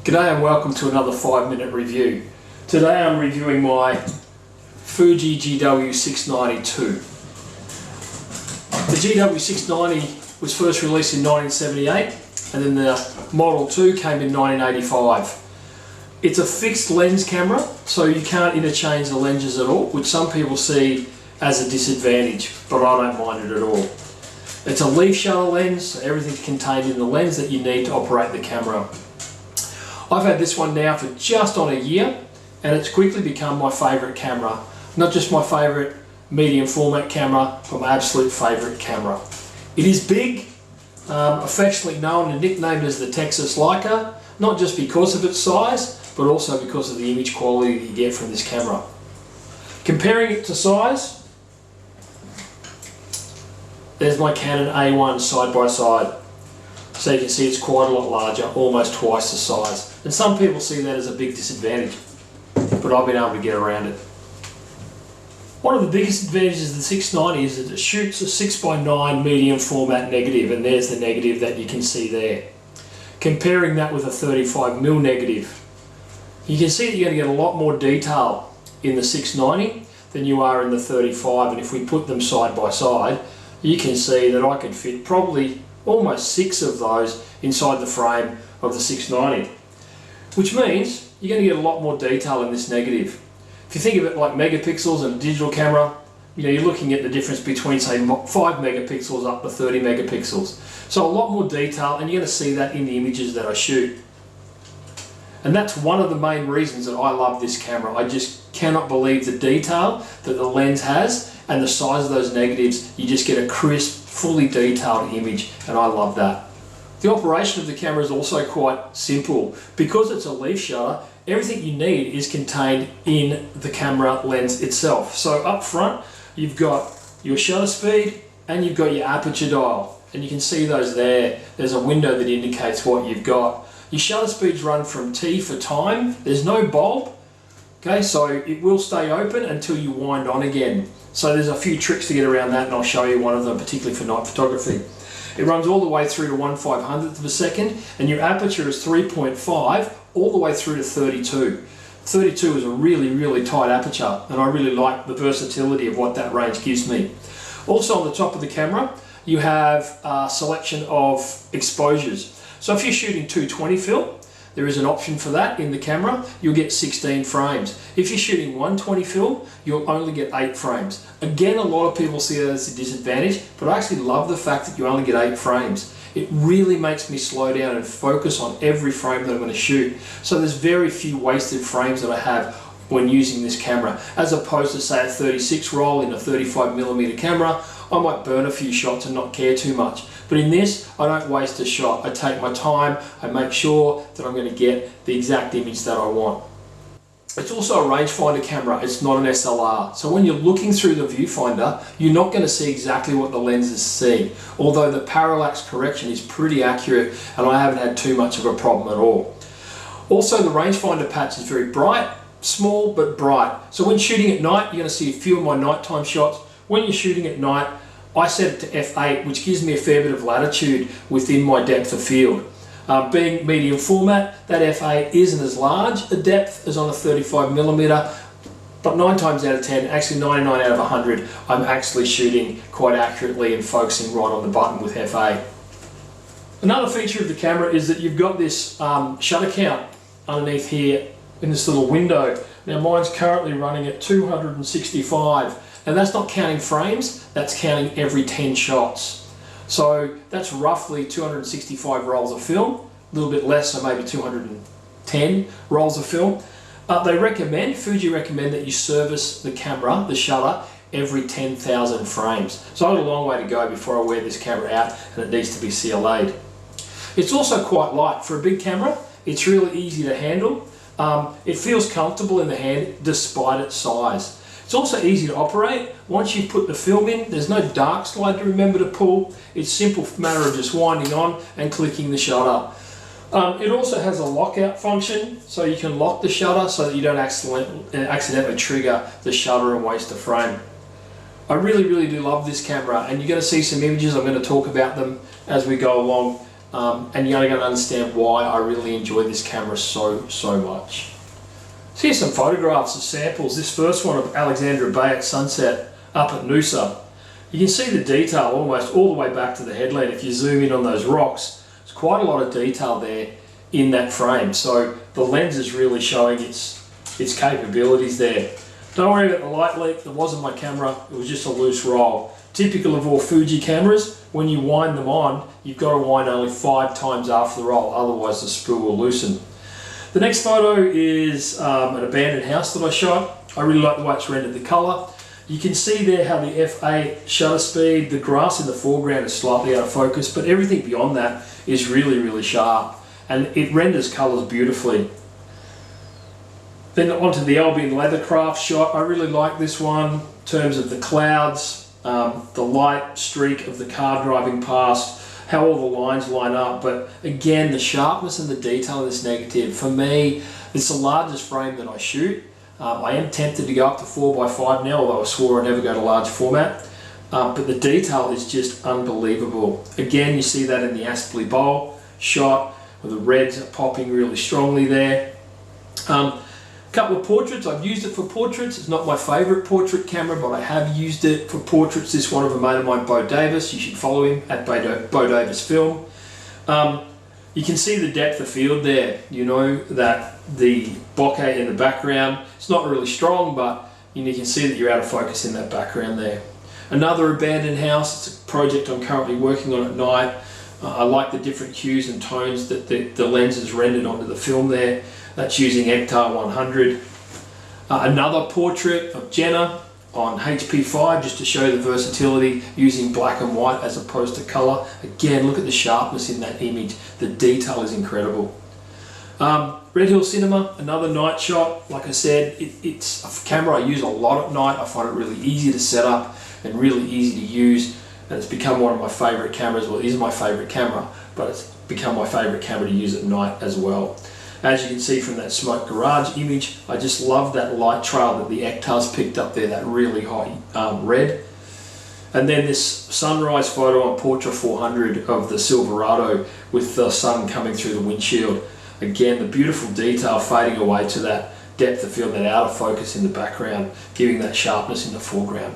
G'day and welcome to another 5-minute review. Today I'm reviewing my Fuji GW690 II. The GW690 was first released in 1978 and then the Model 2 came in 1985. It's a fixed lens camera, so you can't interchange the lenses at all, which some people see as a disadvantage, but I don't mind it at all. It's a leaf shutter lens, so everything's contained in the lens that you need to operate the camera. I've had this one now for just on a year and it's quickly become my favourite camera. Not just my favourite medium format camera, but my absolute favourite camera. It is big, affectionately known and nicknamed as the Texas Leica, not just because of its size, but also because of the image quality that you get from this camera. Comparing it to size, there's my Canon A1 side by side. So you can see it's quite a lot larger, almost twice the size. And some people see that as a big disadvantage, but I've been able to get around it. One of the biggest advantages of the 690 is that it shoots a 6x9 medium format negative, and there's the negative that you can see there. Comparing that with a 35mm negative, you can see that you're going to get a lot more detail in the 690 than you are in the 35, and if we put them side by side, you can see that I could fit probably almost 6 of those inside the frame of the 690, which means you're going to get a lot more detail in this negative. If you think of it like megapixels in a digital camera, you're looking at the difference between say 5 megapixels up to 30 megapixels. So a lot more detail, and you're going to see that in the images that I shoot. And that's one of the main reasons that I love this camera. I just cannot believe the detail that the lens has and the size of those negatives. You just get a crisp, fully detailed image, and I love that. The operation of the camera is also quite simple. Because it's a leaf shutter, everything you need is contained in the camera lens itself. So up front, you've got your shutter speed and you've got your aperture dial, and you can see those there. There's a window that indicates what you've got. Your shutter speeds run from T for time. There's no bulb, okay, so it will stay open until you wind on again. So there's a few tricks to get around that, and I'll show you one of them, particularly for night photography. It runs all the way through to 1/500th of a second, and your aperture is 3.5 all the way through to 32. 32 is a really tight aperture, and I really like the versatility of what that range gives me. Also on the top of the camera, you have a selection of exposures. So if you're shooting 220 film, there is an option for that in the camera. You'll get 16 frames. If you're shooting 120 film, you'll only get 8 frames. Again, a lot of people see that as a disadvantage, but I actually love the fact that you only get 8 frames. It really makes me slow down and focus on every frame that I'm going to shoot. So there's very few wasted frames that I have when using this camera, as opposed to say a 36 roll in a 35mm camera. I might burn a few shots and not care too much. But in this, I don't waste a shot. I take my time, I make sure that I'm going to get the exact image that I want. It's also a rangefinder camera, it's not an SLR. So when you're looking through the viewfinder, you're not going to see exactly what the lenses see. Although the parallax correction is pretty accurate, and I haven't had too much of a problem at all. Also, the rangefinder patch is very bright, small but bright. So when shooting at night, you're going to see a few of my nighttime shots. When you're shooting at night, I set it to f8, which gives me a fair bit of latitude within my depth of field. Being medium format, that f8 isn't as large a depth as on a 35mm, but 9 times out of 10, actually 99 out of 100, I'm actually shooting quite accurately and focusing right on the button with f8. Another feature of the camera is that you've got this shutter count underneath here in this little window. Now mine's currently running at 265. And that's not counting frames, that's counting every 10 shots. So that's roughly 265 rolls of film, a little bit less, so maybe 210 rolls of film. Fuji recommend that you service the camera, the shutter, every 10,000 frames. So I got a long way to go before I wear this camera out and it needs to be CLA'd. It's also quite light. For a big camera, it's really easy to handle. It feels comfortable in the hand despite its size. It's also easy to operate. Once you put the film in, there's no dark slide to remember to pull. It's a simple matter of just winding on and clicking the shutter. It also has a lockout function, so you can lock the shutter so that you don't accidentally trigger the shutter and waste a frame. I really do love this camera, and you're going to see some images. I'm going to talk about them as we go along and you're going to understand why I really enjoy this camera so much. So here's some photographs of samples. This first one of Alexandra Bay at sunset up at Noosa. You can see the detail almost all the way back to the headland. If you zoom in on those rocks, there's quite a lot of detail there in that frame. So the lens is really showing its capabilities there. Don't worry about the light leak. That wasn't my camera. It was just a loose roll. Typical of all Fuji cameras, when you wind them on, you've got to wind only 5 times after the roll, otherwise the spool will loosen. The next photo is an abandoned house that I shot. I really like the way it's rendered the colour. You can see there how the f8 shutter speed, the grass in the foreground is slightly out of focus, but everything beyond that is really sharp, and it renders colours beautifully. Then onto the Albion Leathercraft shot. I really like this one in terms of the clouds, the light streak of the car driving past, how all the lines line up, but again the sharpness and the detail in this negative. For me, it's the largest frame that I shoot. I am tempted to go up to 4x5 now, although I swore I'd never go to large format. But the detail is just unbelievable. Again, you see that in the Aspley bowl shot, where the reds are popping really strongly there. Couple of portraits. I've used it for portraits. It's not my favourite portrait camera, but I have used it for portraits. This one of a mate of mine, Bo Davis. You should follow him at Bo Davis Film. You can see the depth of field there. You know that the bokeh in the background, it's not really strong, but you can see that you're out of focus in that background there. Another abandoned house. It's a project I'm currently working on at night. I like the different hues and tones that the lens is rendered onto the film there. That's using Ektar 100. Another portrait of Jenna on HP5, just to show the versatility using black and white as opposed to colour. Again, look at the sharpness in that image. The detail is incredible. Red Hill Cinema, another night shot. Like I said, it's a camera I use a lot at night. I find it really easy to set up and really easy to use, and it's become one of my favourite cameras. Well, it is my favourite camera, but it's become my favourite camera to use at night as well. As you can see from that smoke garage image, I just love that light trail that the Ektar's picked up there, that really high red. And then this sunrise photo on Portra 400 of the Silverado with the sun coming through the windshield. Again, the beautiful detail fading away to that depth of field, that out of focus in the background, giving that sharpness in the foreground.